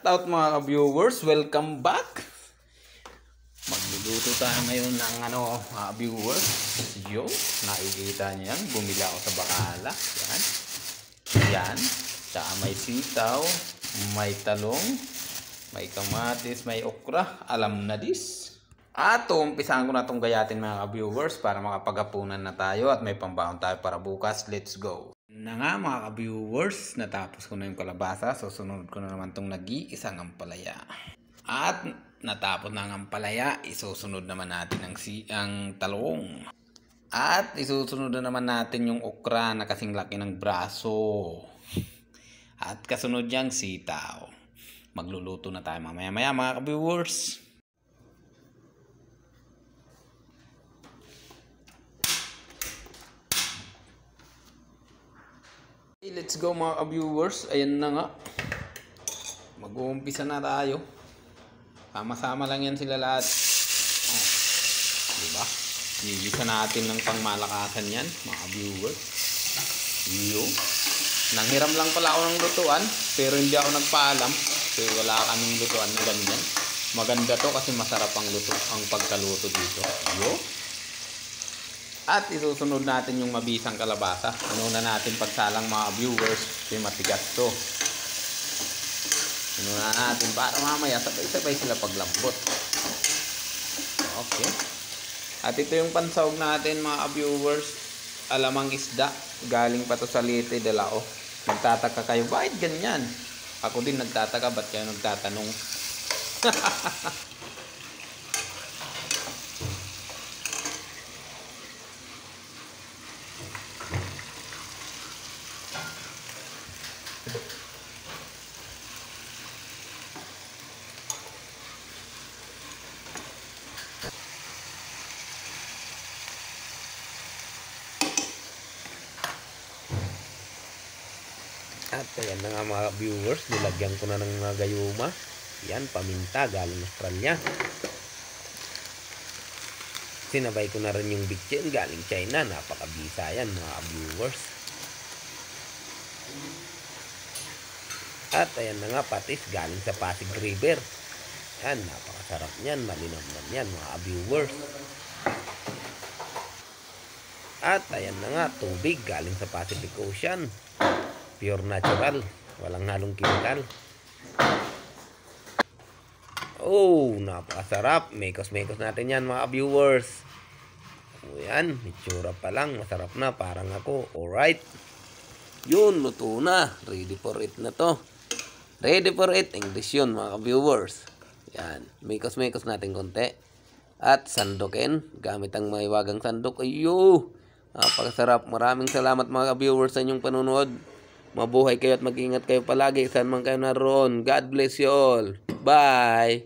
Shoutout mga viewers, welcome back. Magluluto tayo ngayon ng viewers. Yo, nakikita niyo yan, bumili ako sa Bakala. Yan. Yan. Tsaka may sitaw, may talong, may kamatis, may okra. Alam na dis. At umpisahan ko na itong gayatin mga viewers para makapaghapunan na tayo at may pambaon tayo para bukas. Let's go. Na nga mga ka-viewers, natapos ko na yung kalabasa, so sunod ko na naman itong nag-iisang ampalaya. At natapos na ang ampalaya, isusunod naman natin ang talong. At isusunod na naman natin yung okra na kasing laki ng braso. At kasunod yung sitaw. Magluluto na tayo mamaya-maya mga ka-viewers. Okay, let's go mga viewers. Ayan na nga. Mag-uumpisa na tayo. Sama-sama lang yan sila lahat. Oh, diba? Gigisa natin ng pangmalakasan yan mga viewers. Yo. Nanghiram lang pala ako ng lutuan, pero hindi ako nagpaalam. Kasi wala kaming lutuan na ganyan. Maganda to kasi masarap ang pagkaluto dito. Yo. At isusunod natin yung mabisang kalabasa. Ano na natin pagsalang mga viewers. Kasi matigas to. Ano na natin para mamaya sabay-sabay sila paglambot. Okay. At ito yung pansahog natin mga viewers. Alamang isda. Galing pa to sa Leyte de Lao. Nagtataka kayo, bakit ganyan? Ako din nagtataka, ba't kayo nagtatanong? At ayan na nga mga viewers, nilagyan ko na ng mga gayuma. Yan, paminta galing Australia. Sinabay ko na rin yung bitchin galing China. Napakabisa yan mga viewers. At ayan na nga patis galing sa Pasig River. Yan, napakasarap yan, malinamnam yan mga viewers. At ayan na nga, tubig galing sa Pacific Ocean. Pure natural, walang halong chemical. Oh, napakasarap. Mekos-mekos natin yan mga viewers. O yan, itsura pa lang, masarap na, parang ako. Alright. Yun, luto na. Ready for it na to. Ready for it, English yun mga viewers. Yan, mekos-mekos natin konti. At sandukin, gamit ang maiwagang sandok. Ayo, napakasarap. Maraming salamat mga viewers sa inyong panunood. Mabuhay kayo at mag-ingat kayo palagi saan man kayo naroon. God bless you all. Bye!